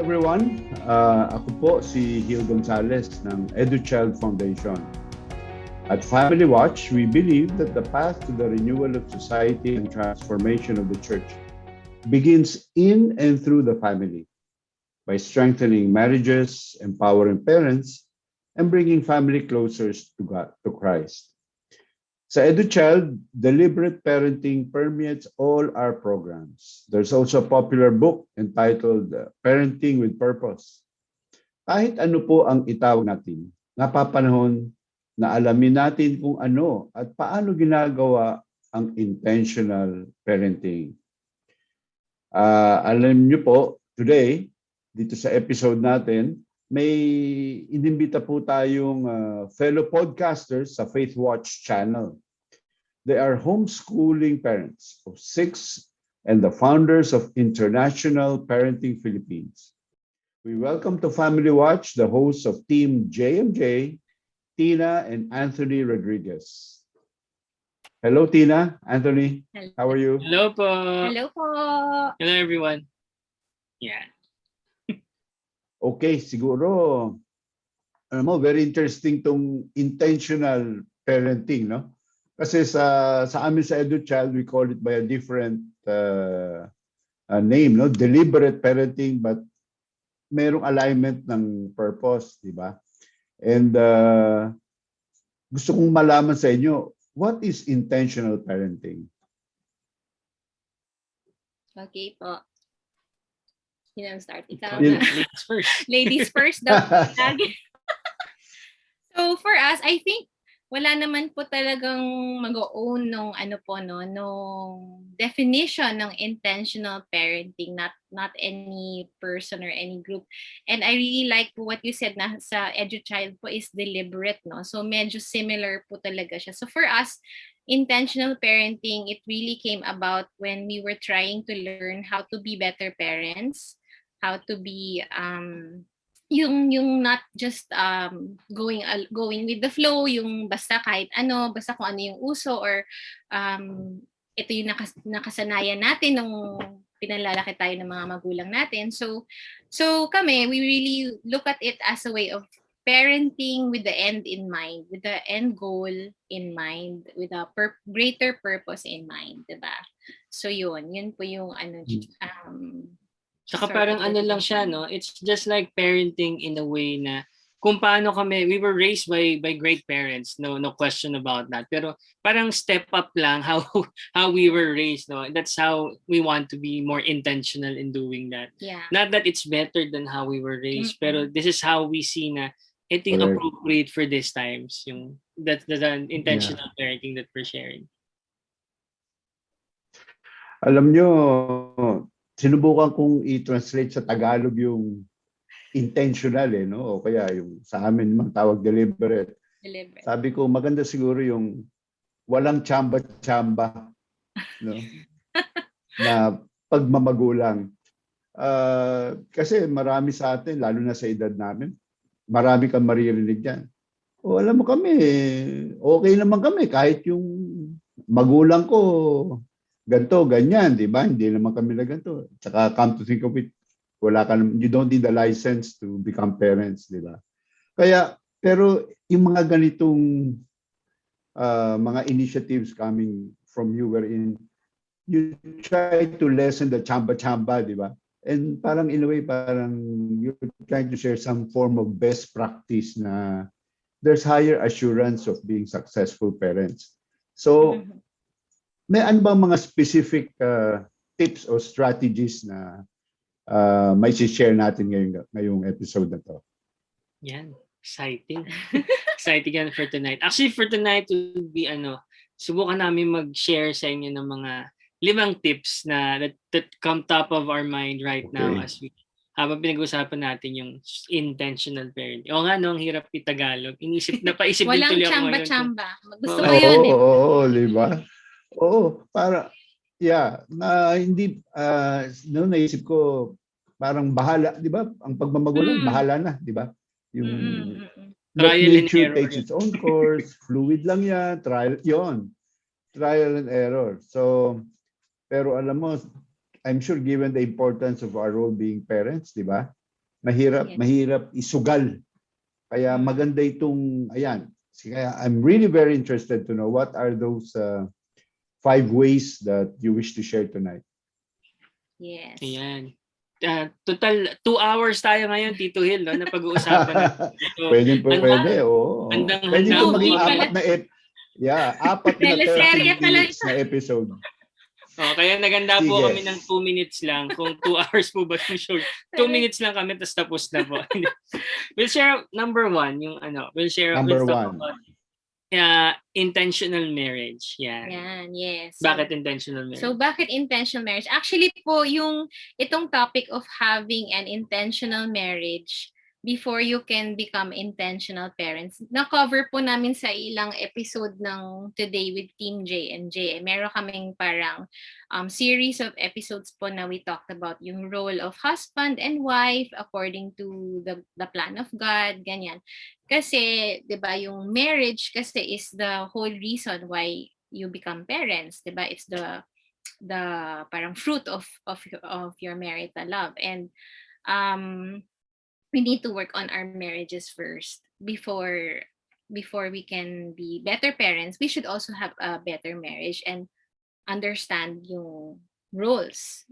everyone. Ako po si Gil Gonzalez ng EduChild Foundation. At Family Watch, we believe that the path to the renewal of society and transformation of the church begins in and through the family by strengthening marriages, empowering parents, and bringing family closer to God, to Christ. Sa EduChild, deliberate parenting permeates all our programs. There's also a popular book entitled Parenting with Purpose. Kahit ano po ang itawag natin, napapanahon na alamin natin kung ano at paano ginagawa ang intentional parenting. Alam niyo po, today, dito sa episode natin, may inimbita po tayong fellow podcasters sa Faith Watch channel. They are homeschooling parents of 6 and the founders of International Parenting Philippines. We welcome to Family Watch the hosts of Team JMJ, Tina and Anthony Rodriguez. Hello, Tina. Anthony, Hello. how are you? Hello po. Hello po. Hello everyone. Yeah. Okay, siguro, alam mo, very interesting tong intentional parenting, no? Kasi sa amin sa EduChild, we call it by a different name, no? Deliberate parenting, but merong alignment ng purpose, di ba? And gusto kong malaman sa inyo, what is intentional parenting? Okay po. Sino ang start? Ikaw Yeah. na. Ladies first. Ladies first daw. So for us, I think wala naman po talagang mag-own nung nung definition ng intentional parenting, not any person or any group. And I really like what you said na sa EduChild po is deliberate, no? So medyo similar po talaga siya. So for us, intentional parenting, it really came about when we were trying to learn how to be better parents, how to be yung not just going with the flow, yung basta kahit ano, basta kung ano yung uso, or ito yung nakasanayan natin nung pinalalaki tayo ng mga magulang natin. So kami, we really look at it as a way of parenting with the end in mind, with the end goal in mind, with a greater purpose in mind, diba? So yun po yung Saka parang ano lang siya, no? It's just like parenting in a way na kung paano kami, we were raised by great parents, no question about that. Pero parang step up lang how we were raised, no? That's how we want to be more intentional in doing that. Yeah. Not that it's better than how we were raised, pero this is how we see na ito yung Correct. appropriate for these times, yung that's the intentional parenting that we're sharing. Alam nyo, sinubukan kong i-translate sa Tagalog yung intentional, no? O kaya yung sa amin mang tawag deliberate. Sabi ko, maganda siguro yung walang tsamba-tsamba, no? Na pagmamagulang. Kasi marami sa atin, lalo na sa edad namin, marami kang maririnig dyan. O alam mo kami, okay naman kami kahit yung magulang ko ganto, ganyan, di ba? Hindi naman kami na ganto. Tsaka come to think of it, you don't need a license to become parents, di ba? Kaya, pero yung mga ganitong mga initiatives coming from you wherein you try to lessen the chamba-chamba, di ba? And parang in a way, parang you're trying to share some form of best practice na there's higher assurance of being successful parents. So, may ano bang mga specific tips or strategies na may share natin ngayong episode na to? Yan. Exciting. Exciting yan for tonight. Actually, for tonight would be subukan namin mag-share sa inyo ng mga 5 tips na that come top of our mind right now as we habang pinag-usapan natin yung intentional parenting. O nga, no, ang hirap i-Tagalog. Napaisip din tuloy ako ngayon. Walang chamba-chamba. Gusto ko yun eh. Oo, di ba? Oo, para, yeah, hindi, no, naisip ko, parang bahala, di ba? Ang pagmamagulang, bahala na, di ba? Yung let nature takes its own course, fluid lang yan, trial and error. So, pero alam mo, I'm sure given the importance of our role being parents, di ba? mahirap isugal. Kaya maganda itong, ayan. Kaya I'm really very interested to know what are those 5 ways that you wish to share tonight. Yes. Ayan. Total 2 hours tayo ngayon, Tito Hill, no, na pag-uusapan natin. So, Pwede, oo. Pwede itong maging apat na 30 minutes na episode. Kaya naganda po kami ng 2 minutes lang. Kung 2 hours po ba yung show, 2 minutes lang kami, tapos na po. We'll share number 1, yung we'll talk about intentional marriage. Yan, yes. Bakit intentional marriage? So, bakit intentional marriage? Actually po, itong topic of having an intentional marriage before you can become intentional parents, na-cover po namin sa ilang episode ng Today with Team J and J. Meron kaming parang series of episodes po na we talked about yung role of husband and wife according to the plan of God, ganyan. Kasi, 'di ba, yung marriage kasi is the whole reason why you become parents, 'di ba? It's the parang fruit of your marital love, and we need to work on our marriages first before we can be better parents. We should also have a better marriage and understand yung roles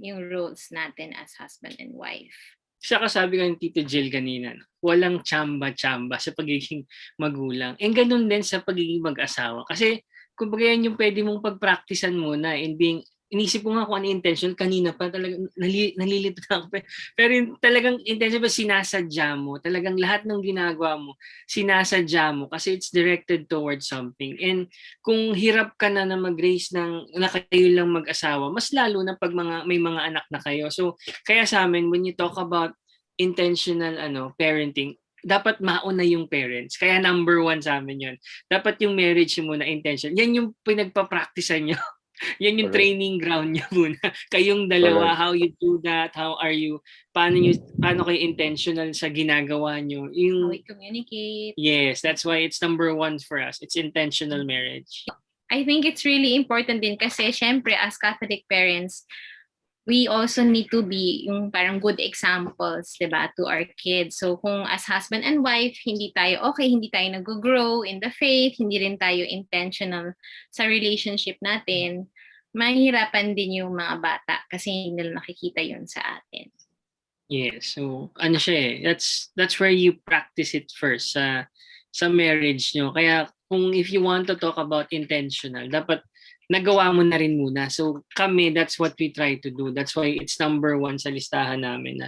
natin as husband and wife. Saka sabi nga ni Tito Jill kanina, walang tsamba-tsamba sa pagiging magulang. And ganun din sa pagiging mag-asawa. Kasi kumbaga yan yung pwede mong pag-practicean muna in being, inisip ko nga kung ano intention, kanina pa talagang nalilito na ako. Pero yung talagang intention ba sinasadya mo, talagang lahat ng ginagawa mo, sinasadya mo kasi it's directed towards something. And kung hirap ka na mag-raise na kayo lang mag-asawa, mas lalo na pag may mga anak na kayo. So kaya sa amin, when you talk about intentional parenting, dapat mauna yung parents. Kaya number 1 sa amin yun. Dapat yung marriage muna intention. Yan yung pinagpa-practicean nyo. Yan yung training ground niya muna. Kayong dalawa, how you do that, how are you, paano kayo intentional sa ginagawa nyo. How we communicate. Yes, that's why it's number 1 for us. It's intentional marriage. I think it's really important din kasi syempre as Catholic parents, we also need to be yung parang good examples, 'di ba, to our kids. So kung as husband and wife, hindi tayo nag-grow in the faith, hindi rin tayo intentional sa relationship natin, mahihirapan din yung mga bata kasi hindi nila nakikita yun sa atin. Yes, so that's where you practice it first sa marriage nyo. Kaya kung if you want to talk about intentional, dapat nagawa mo na rin muna. So kami, that's what we try to do. That's why it's number 1 sa listahan namin na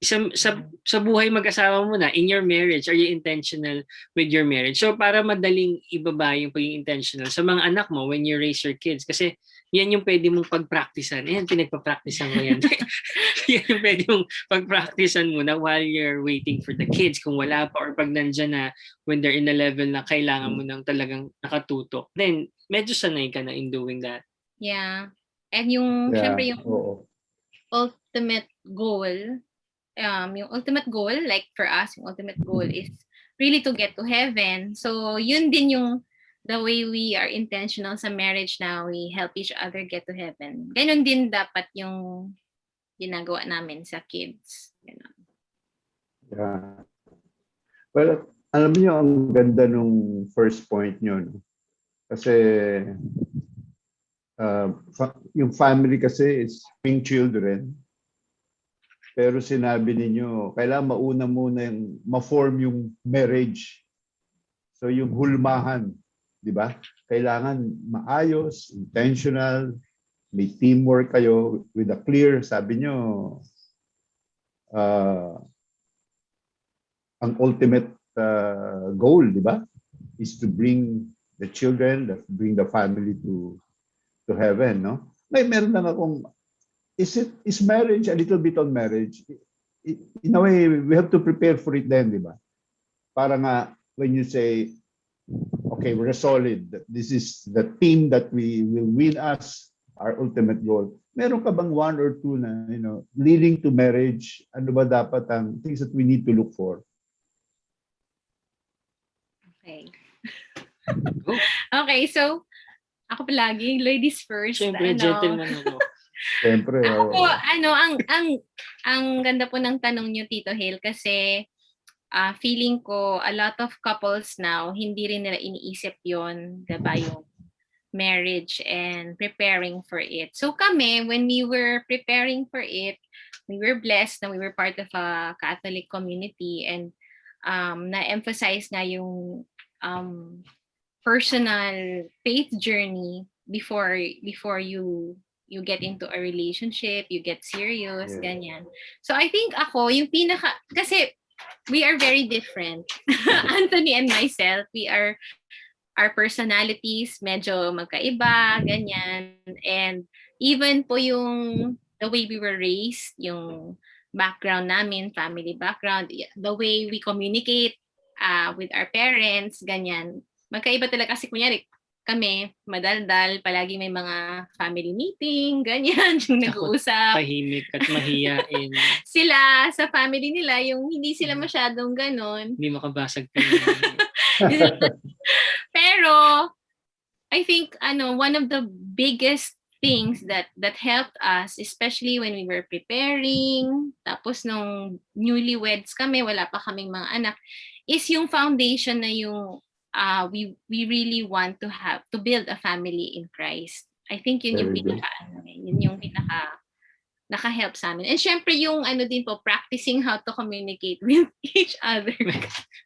sa buhay mag-asawa mo na, in your marriage, are you intentional with your marriage? So para madaling ibaba yung pagiging intentional sa mga anak mo when you raise your kids. Kasi yan yung pwede mong pag-practicean. Yan, pinagpa-practicean ko yan. Yan yung pwede mong pag-practicean muna while you're waiting for the kids. Kung wala pa or pag nandyan na, when they're in a level na kailangan mo nang talagang nakatutok, then medyo sanay ka na in doing that. Yeah. And syempre yung ultimate goal, like for us, yung ultimate goal is really to get to heaven. So yun din yung the way we are intentional sa marriage now, we help each other get to heaven. Ganon din dapat yung ginagawa namin sa kids. Yeah. Well, alam niyo ang ganda nung first point niyo, no? Kasi yung family kasi is having children. Pero sinabi ninyo, kailangan mauna muna yung ma-form yung marriage. So yung hulmahan, di ba? Kailangan maayos, intentional, may teamwork kayo with a clear, sabi nyo, ang ultimate goal, di ba? Is to bring the children, bring the family to heaven, no? Meron lang akong, is marriage a little bit on marriage? In a way, we have to prepare for it then, di ba? Para nga, when you say, okay, we're solid, this is the team that we will win us, our ultimate goal. Meron ka bang 1 or 2 na, leading to marriage? Ano ba dapat ang things that we need to look for? Okay. Okay, so ako palagi, ladies first. Siyempre, gentleman ako. Siyempre, Ako po, ang ganda po ng tanong niyo, Tito Hale, kasi feeling ko a lot of couples now, hindi rin nila iniisip yon, diba, yung marriage and preparing for it. So kami, when we were preparing for it, we were blessed na we were part of a Catholic community, and na-emphasize nga yung personal faith journey before you get into a relationship, you get serious, Yeah. ganyan. So I think ako, yung kasi we are very different. Anthony and myself, our personalities medyo magkaiba, ganyan. And even po yung the way we were raised, yung background namin, family background, the way we communicate with our parents, ganyan. Magkaiba talaga kasi kunyari, kami, madaldal, palagi may mga family meeting, ganyan, yung nag-uusap. Tahimik at mahiyain. Sila, sa family nila, yung hindi sila masyadong ganon. Hindi makabasag pa. Pero, I think, one of the biggest things that helped us, especially when we were preparing, tapos nung newlyweds kami, wala pa kaming mga anak, is yung foundation na yung we really want to build a family in Christ. I think yun yung pinaka naka-help sa amin. And syempre yung din po, practicing how to communicate with each other.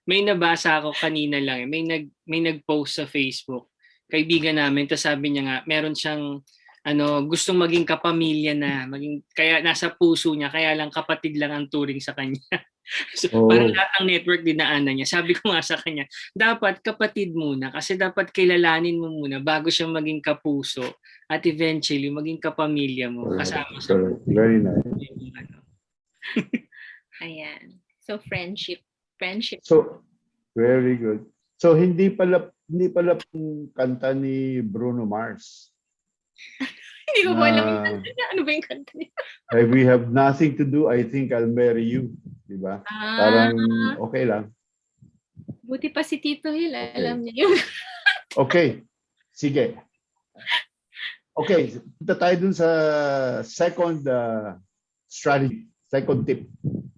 May nabasa ako kanina lang. May nag-post sa Facebook. Kaibigan namin, tapos sabi niya nga, meron siyang gustong maging kapamilya na, kaya nasa puso niya, kaya lang kapatid lang ang turing sa kanya. So, parang lahat ng network dinaanan niya. Sabi ko nga sa kanya, dapat kapatid muna kasi dapat kilalanin mo muna bago siya maging kapuso at eventually maging kapamilya mo. Kasama sa very nice. Ayan. So friendship. So very good. So hindi pala kanta ni Bruno Mars. Hindi ko alam yung kanta niya. Ano ba yung kanta niya? We have nothing to do, I think I'll marry you. Diba? Parang okay lang. Buti pa si Tito Hill, alam niya yun. Okay. Sige. Okay. Punta tayo dun sa second strategy. Second tip.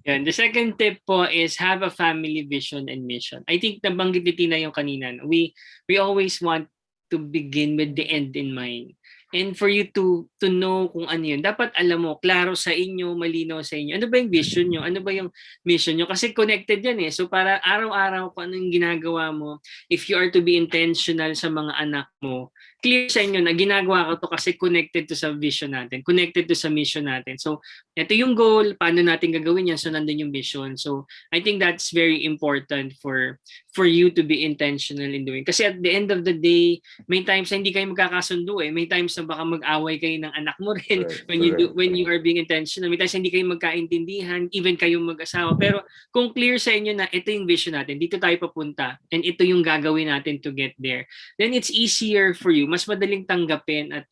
Yeah, the second tip po is have a family vision and mission. I think nabanggit ni Tina yung kanina. We always want to begin with the end in mind. And for you to know kung ano yun, dapat alam mo, klaro sa inyo, malinaw sa inyo. Ano ba yung vision nyo? Ano ba yung mission nyo? Kasi connected yan eh. So para araw-araw kung ano yung ginagawa mo, if you are to be intentional sa mga anak mo, clear sa inyo na ginagawa ko to kasi connected to sa vision natin, connected to sa mission natin. So ito yung goal, paano natin gagawin yan? So nandun yung vision. So I think that's very important for you to be intentional in doing. Kasi at the end of the day, may times na hindi kayo magkakasundo eh. May times na baka mag-away kayo ng anak mo rin when you are being intentional. May times na hindi kayo magkaintindihan, even kayong mag-asawa. Pero kung clear sa inyo na ito yung vision natin, dito tayo papunta, and ito yung gagawin natin to get there, then it's easier for you. Mas madaling tanggapin at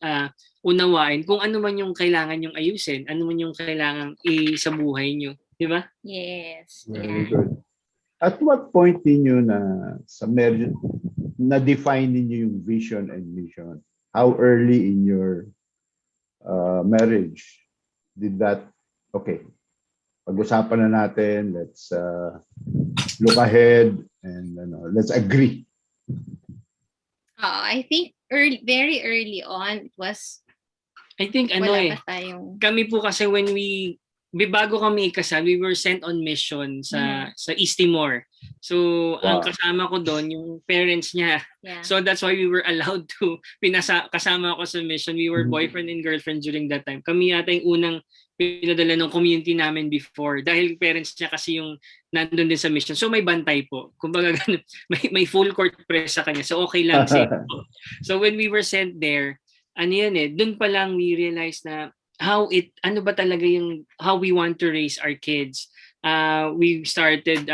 unawain kung ano man yung kailangan yung ayusin, ano man yung kailangan sa buhay nyo. Di ba? Yes. Very good. At what point ninyo na sa marriage, na-define ninyo yung vision and mission? How early in your marriage did that, okay, pag-usapan na natin, let's look ahead and let's agree. I think very early on, it was I think kami po kasi when bago kami ikasal, we were sent on mission sa East Timor. So, ang kasama ko doon, yung parents niya. Yeah. So, that's why we were allowed to, kasama ako sa mission. We were boyfriend and girlfriend during that time. Kami yata yung unang pinadala ng community namin before. Dahil parents niya kasi yung nandun din sa mission. So, may bantay po. Kumbaga, may full court press sa kanya. So, okay lang. Safe po. So, when we were sent there, dun pa lang we realized na ano ba talaga yung how we want to raise our kids. We started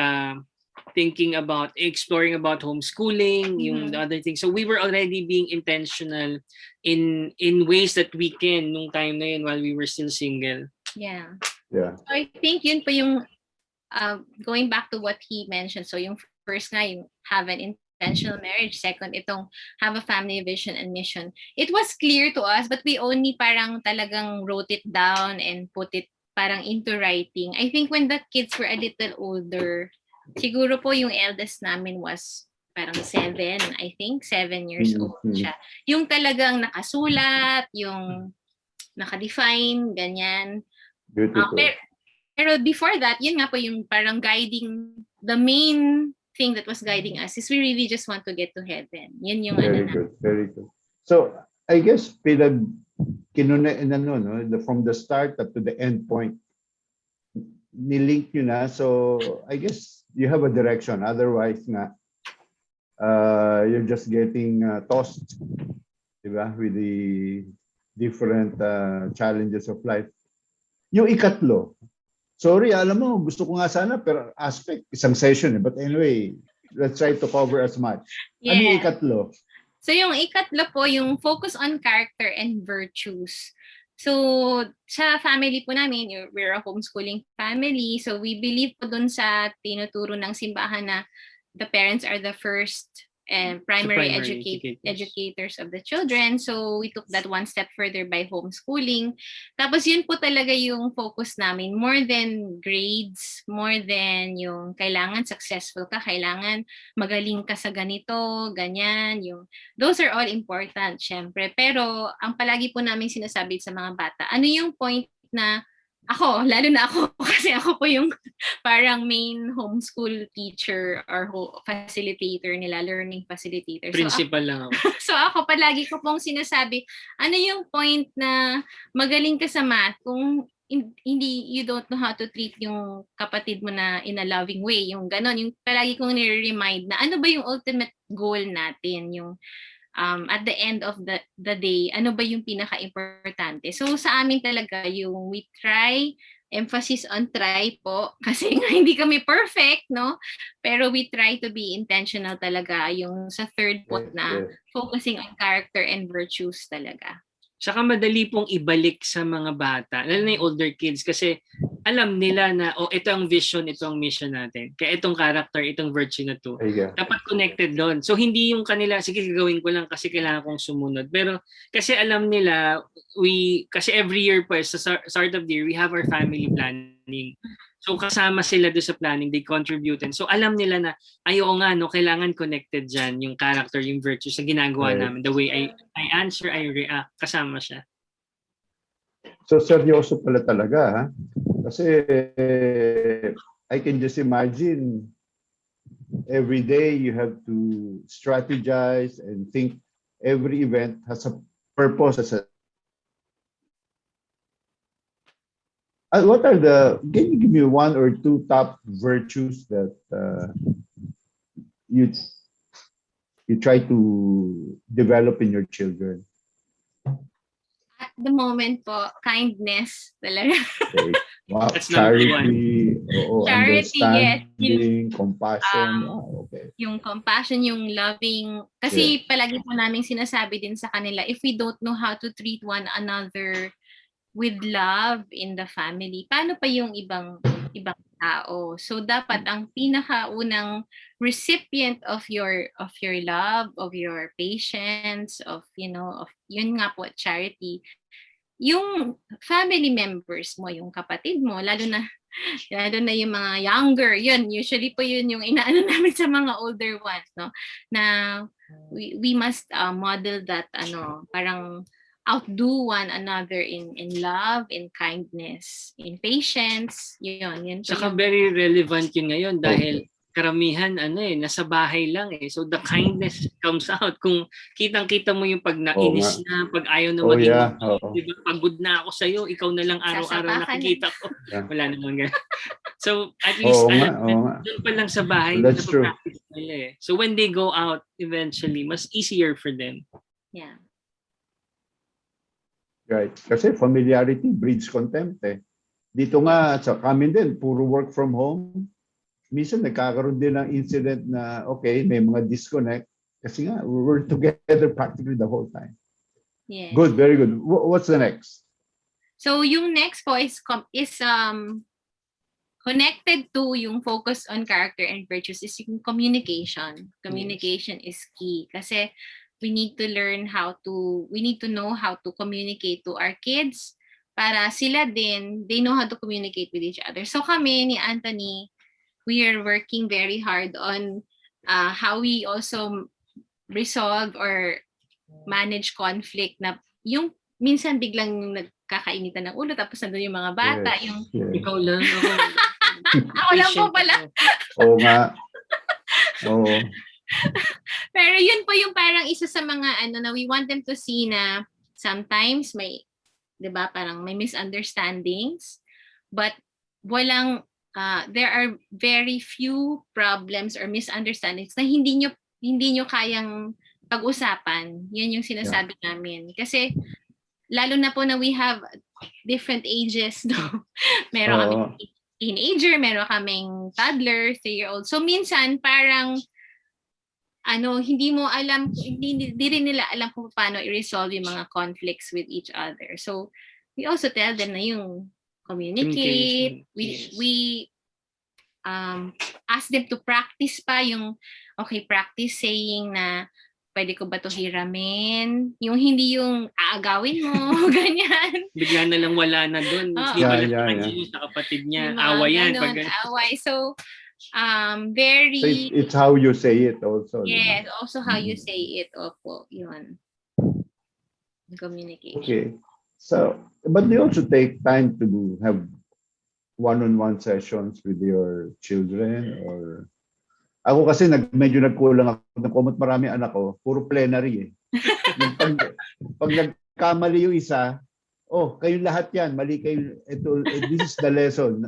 exploring about homeschooling, yung the other thing. So we were already being intentional in ways that we can nung time na yun while we were still single. Yeah. Yeah. So I think yun po yung going back to what he mentioned. So yung first nga, yung have an intentional marriage. Second, itong have a family vision and mission. It was clear to us, but we only parang talagang wrote it down and put it parang into writing. I think when the kids were a little older, siguro po yung eldest namin was parang 7, I think 7 years old siya. Yung talagang nakasulat, yung naka-define, ganyan. Beautiful. Pero before that, yun nga po yung parang guiding, the main thing that was guiding us is we really just want to get to heaven. Yun yung Very good, very good. So, I guess from the start up to the end point, nilink nyo na. So, I guess you have a direction. Otherwise nga, you're just getting tossed, diba? With the different challenges of life. Yung ikatlo, sorry, alam mo, gusto ko nga sana per aspect, isang session. But anyway, let's try to cover as much. Yeah. Ano yung ikatlo? So yung ikatlo po, yung focus on character and virtues. So sa family po namin, we're a homeschooling family. So we believe po dun sa tinuturo ng simbahan na the parents are the first and primary educators of the children. So we took that one step further by homeschooling. Tapos yun po talaga yung focus namin. More than grades, more than yung kailangan successful ka, kailangan magaling ka sa ganito, ganyan. Those are all important, syempre. Pero ang palagi po namin sinasabi sa mga bata, ano yung point na ako, lalo na ako, kasi ako po yung parang main homeschool teacher or facilitator nila, learning facilitator. Principal lang ako. So ako palagi ko pong sinasabi, ano yung point na magaling ka sa math kung hindi, you don't know how to treat yung kapatid mo na in a loving way, yung ganon, yung palagi kong nire-remind na ano ba yung ultimate goal natin, yung at the end of the day, ano ba yung pinaka-importante? So sa amin talaga yung we try, emphasis on try po, kasi nga hindi kami perfect, no? Pero we try to be intentional talaga, yung sa third point na focusing on character and virtues talaga. Saka madali pong ibalik sa mga bata, lalo na yung older kids, kasi alam nila na, ito ang vision, ito ang mission natin. Kaya itong character, itong virtue na to, dapat connected doon. So hindi yung kanila, sige gagawin ko lang kasi kailangan kong sumunod. Pero kasi alam nila, kasi every year po, sa start of the year, we have our family planning. So kasama sila doon sa planning, they contributed. So alam nila na, nga, no, kailangan connected dyan yung character, yung virtue sa ginagawa namin. The way I answer, I react, kasama siya. So seryoso pala talaga, ha? Kasi I can just imagine every day you have to strategize and think every event has a purpose. What are can you give me one or two top virtues that you try to develop in your children? At the moment po, kindness talaga. Okay. Wow. That's Charity, understanding, yes. compassion. Okay. Yung compassion, yung loving. Kasi palagi po namin sinasabi din sa kanila, if we don't know how to treat one another with love in the family, paano pa yung ibang tao? So dapat ang pinakaunang recipient of your love, of your patience, of yun nga po, charity, yung family members mo, yung kapatid mo, lalo na yung mga younger, yun, usually po yun yung inaano namin sa mga older ones, no? Na we must model that, parang outdo one another in love, in kindness, in patience. Yun. Saka very relevant yun ngayon dahil karamihan nasa bahay lang eh. So the kindness comes out. Kung kitang-kita mo yung pag nainis na, pag ayaw na maging diba, pagod na ako sa'yo, ikaw na lang araw-araw nakikita ko. Wala namang ganun. So at least doon pa lang sa bahay, napapractice nila eh. So when they go out eventually, mas easier for them. Yeah. Right. Kasi familiarity breeds contempt eh. Dito nga sa kami din, puro work from home. Minsan nagkakaroon din ng incident na may mga disconnect kasi nga we're together practically the whole time. Yeah. Good, very good. What's the next? So yung next po is connected to yung focus on character and virtues is yung communication. Communication is key. Kasi we need to know how to communicate to our kids para sila din, they know how to communicate with each other. So kami ni Anthony, we are working very hard on how we also resolve or manage conflict na yung minsan biglang nagkakainitan ng ulo tapos nandun yung mga bata, Yes, Ikaw lang, ako. Ako lang po Patient pala. ako. Oo nga. Oo. Pero yun po yung parang isa sa mga na we want them to see na sometimes may, 'di ba, parang may misunderstandings, but walang there are very few problems or misunderstandings na hindi nyo kayang pag-usapan. Yun yung sinasabi namin. Kasi lalo na po na we have different ages, no? Meron kaming teenager, meron kaming toddler, 3-year-old. So minsan parang hindi mo alam, hindi rin nila alam kung paano i-resolve yung mga conflicts with each other. So we also tell them na yung communicate. We ask them to practice pa yung practice saying na pwede ko ba to hiramin? Yung hindi yung aagawin mo, ganyan. Bigla na lang wala na doon. Hindi ba lang sa kapatid niya. Away yan. Away. So, very... So it's how you say it also. Yes, also how you say it. Opo, yun. Communication. Okay. So, but they also take time to have one-on-one sessions with your children or... Ako kasi medyo nagkulang ako ng comment, marami anak ko, puro plenary eh. Yung pag nagkamali yung isa, kayong lahat yan, mali kayo, this is the lesson.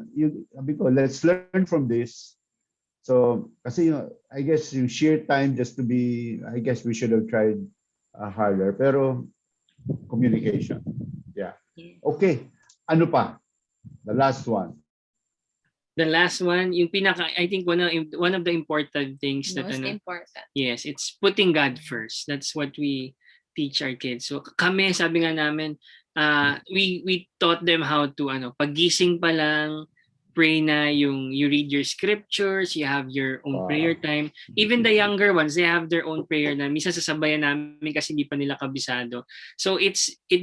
Sabi ko, let's learn from this. So, kasi I guess yung sheer time just to be, I guess we should have tried harder. Pero, communication. Yeah. Okay. Ano pa? The last one. The last one, yung I think one of the important things most important. Yes, it's putting God first. That's what we teach our kids. So kami, sabi nga namin, we taught them how to paggising pa lang, pray na you read your scriptures, you have your own prayer time. Even the younger ones, they have their own prayer na minsan sasabayan namin kasi hindi pa nila kabisado. So it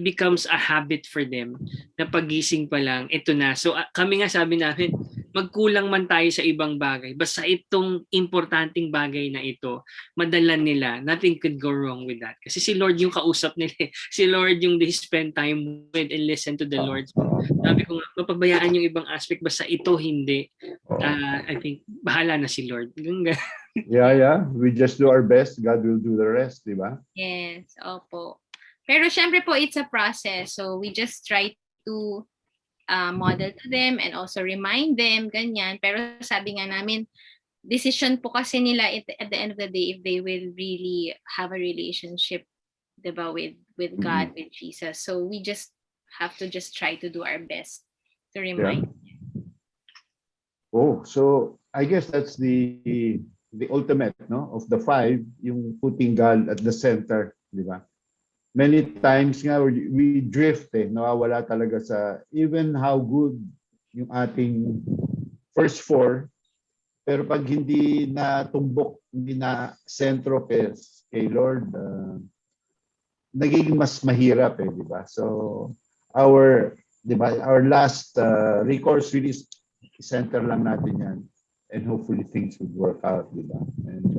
becomes a habit for them na paggising pa lang, ito na. So kami nga sabi namin, magkulang man tayo sa ibang bagay, basta itong importanteng bagay na ito, madala nila, nothing could go wrong with that. Kasi si Lord yung kausap nila. Si Lord yung they spend time with and listen to the Lord. So, sabi ko nga, mapabayaan yung ibang aspect, basta ito hindi. I think, bahala na si Lord. Yeah. We just do our best. God will do the rest, di ba? Yes, opo. Pero syempre po, it's a process. So we just try to model to them and also remind them, ganyan. Pero sabi nga namin, decision po kasi nila at the end of the day if they will really have a relationship, diba, with God, with Jesus. So we just have to just try to do our best to remind them. So I guess that's the ultimate, no, of the 5, yung putting God at the center, di ba? Many times nga we drift nawawala talaga sa even how good yung ating first 4, pero pag hindi na tumbok, hindi na sentro kay Lord, nagiging mas mahirap di ba? So our last recourse really is center lang natin yan and hopefully things would work out, di ba? And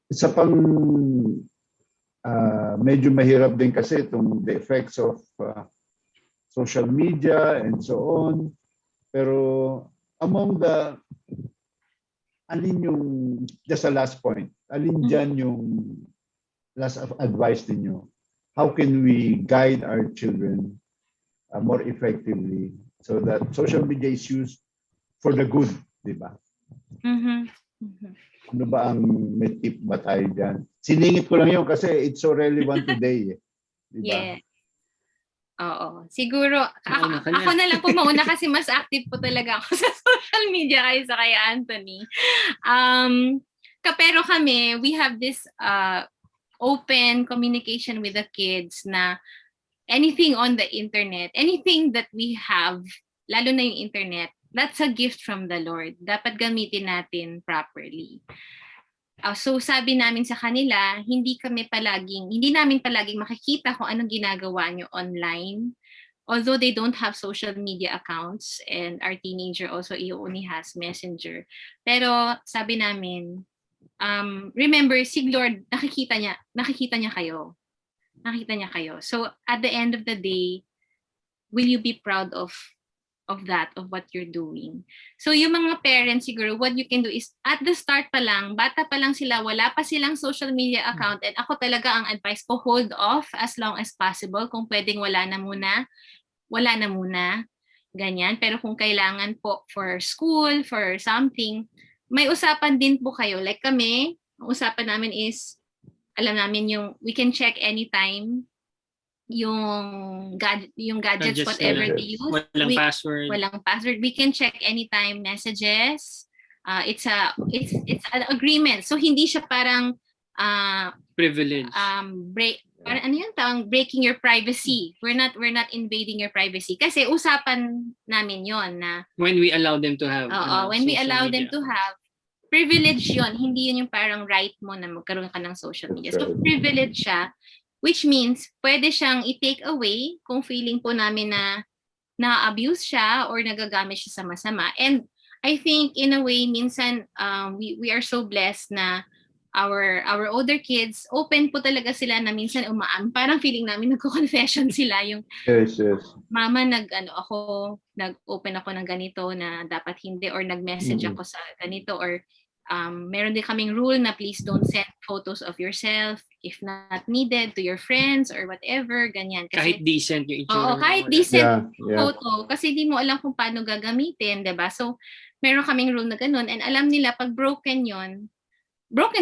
isa pang medyo mahirap din kasi itong the effects of social media and so on. Pero among alin yung, just a last point, alin dyan yung last advice ninyo? How can we guide our children more effectively so that social media is used for the good, di ba? Ano ba ang may tip ba tayo dyan? Siningit ko lang yun kasi it's so relevant today. Diba? Yeah. Oo. Siguro, ako na lang po mauna kasi mas active po talaga ako sa social media kaysa kay Anthony. Pero kami, we have this open communication with the kids na anything on the internet, anything that we have, lalo na yung internet, that's a gift from the Lord. Dapat gamitin natin properly. So sabi namin sa kanila, hindi namin palaging makikita kung anong ginagawa nyo online. Although they don't have social media accounts, and our teenager also only has Messenger. Pero sabi namin, remember, si Lord, nakikita niya kayo. Nakita niya kayo. So at the end of the day, will you be proud of that, of what you're doing? So yung mga parents siguro, what you can do is, at the start pa lang, bata pa lang sila, wala pa silang social media account, and ako talaga ang advice ko, hold off as long as possible. Kung pwedeng wala na muna, ganyan. Pero kung kailangan po for school, for something, may usapan din po kayo. Like kami, ang usapan namin is, alam namin we can check anytime yung gadgets, whatever they use. Walang password. We can check anytime messages. It's an agreement. So hindi siya parang privilege. Parang ano yun, breaking your privacy. We're not invading your privacy. Kasi usapan namin yon na when we allow them to have when we allow them to have, privilege yon. Hindi yun yung parang right mo na magkaroon ka ng social media. So privilege siya, which means pwede siyang i-take away kung feeling po namin na na-abuse siya or nagagamit siya sa masama. And I think in a way, minsan we are so blessed na our older kids, open po talaga sila na minsan parang feeling namin nagko-confession sila yung yes. Mama, nag-open ako ng ganito na dapat hindi, or nag-message ako sa ganito, or meron din kaming rule na please don't send photos of yourself if not needed to your friends or whatever, ganyan. Kasi, kahit decent yung itsura. Oo, kahit decent photo, kasi di mo alam kung paano gagamitin, diba? So, meron kaming rule na ganun, and alam nila pag broken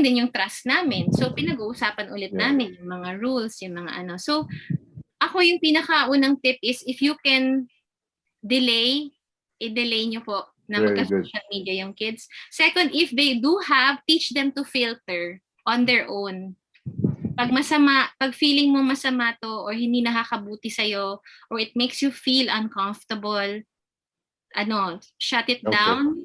din yung trust namin. So, pinag-uusapan ulit namin yung mga rules, yung mga ano. So, ako yung pinakaunang tip is, if you can i-delay nyo po na magka-social media yung kids. Second, if they do have, teach them to filter on their own. Pag feeling mo masama to, or hindi nakakabuti sa'yo, or it makes you feel uncomfortable, shut it down,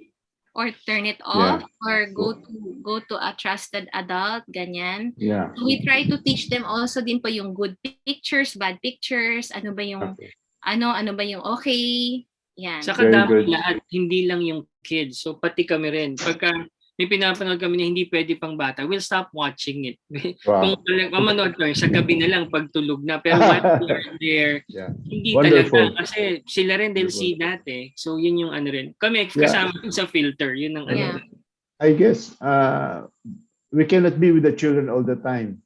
or turn it off, or go to a trusted adult, ganyan. So we try to teach them also din po yung good pictures, bad pictures, ano ba yung okay. Yan. Saka dapat lahat, hindi lang yung kids. So pati kami rin. Pagka may pinapanood kami na hindi pwede pang bata, we'll stop watching it. Kung mamanood kami, sa gabi na lang pagtulog na. Pero while we are there, hindi talaga. Kasi sila rin, they'll see that eh. So yun yung ano rin. Kami kasama sa filter. Yun ang ano. I guess, we cannot be with the children all the time.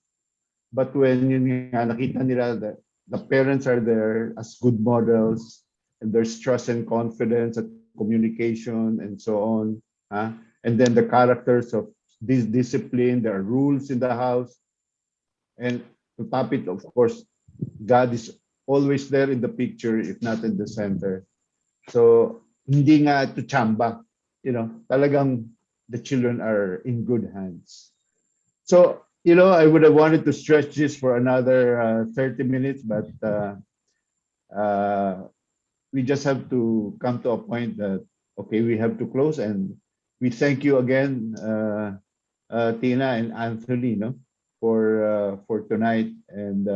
But when yun nga, nakita nila that the parents are there as good models, and there's trust and confidence and communication and so on. And then the characters of this discipline, there are rules in the house. And to top it, of course, God is always there in the picture, if not in the center. So, hindi nga ito chamba. Talagang the children are in good hands. So, I would have wanted to stretch this for another 30 minutes, but we just have to come to a point that, okay, we have to close, and we thank you again, Tina and Anthony, for tonight. And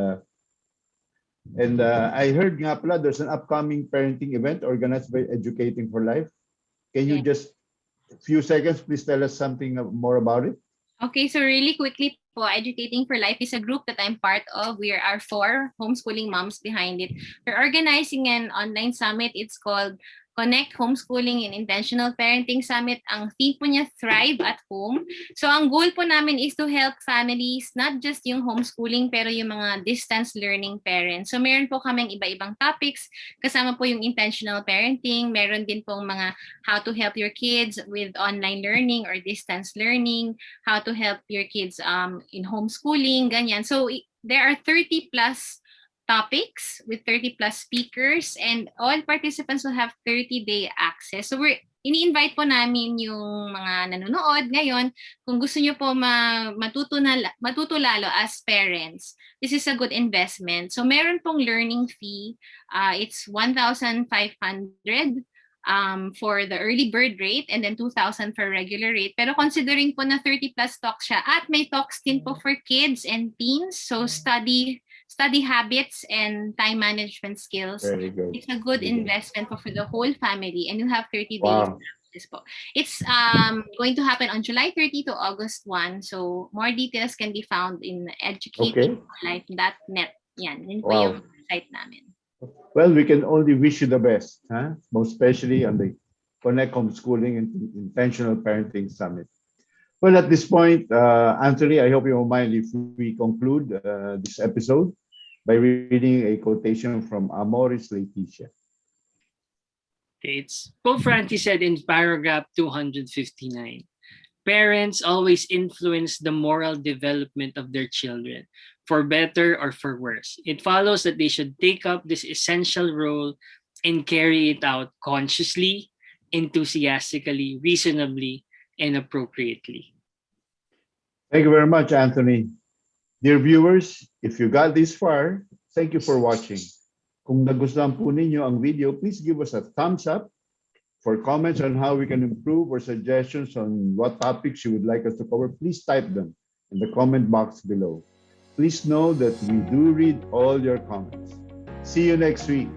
I heard nga pala, there's an upcoming parenting event organized by Educating for Life. Can you just, a few seconds, please tell us something more about it? Okay, so really quickly po, Educating for Life is a group that I'm part of. We are 4 homeschooling moms behind it. We're organizing an online summit. It's called Connect Homeschooling and Intentional Parenting Summit. Ang theme po niya, Thrive at Home. So ang goal po namin is to help families, not just yung homeschooling, pero yung mga distance learning parents. So meron po kaming iba-ibang topics. Kasama po yung intentional parenting. Meron din pong mga how to help your kids with online learning or distance learning, how to help your kids in homeschooling, ganyan. So there are 30 plus topics with 30 plus speakers, and all participants will have 30-day access. So we're ini-invite po namin yung mga nanonood ngayon, kung gusto nyo po matuto lalo as parents, this is a good investment. So meron pong learning fee. It's 1,500 for the early bird rate and then 2,000 for regular rate. Pero considering po na 30 plus talks siya at may talks din po for kids and teens. So study habits and time management skills. Very good. It's a good investment for the whole family and you have 30 days. Wow. Po. It's going to happen on July 30 to August 1. So more details can be found in educatinglife.net. Yan, yun po yung site namin. Well, we can only wish you the best, most especially on the Connect Homeschooling and Intentional Parenting Summit. Well, at this point, Anthony, I hope you don't mind if we conclude this episode by reading a quotation from Amoris Laetitia. Okay, it's Pope Francis said in paragraph 259, parents always influence the moral development of their children, for better or for worse. It follows that they should take up this essential role and carry it out consciously, enthusiastically, reasonably, and appropriately. Thank you very much, Anthony. Dear viewers, if you got this far, thank you for watching. Kung nagustuhan po ninyo ang video, please give us a thumbs up. For comments on how we can improve or suggestions on what topics you would like us to cover, please type them in the comment box below. Please know that we do read all your comments. See you next week.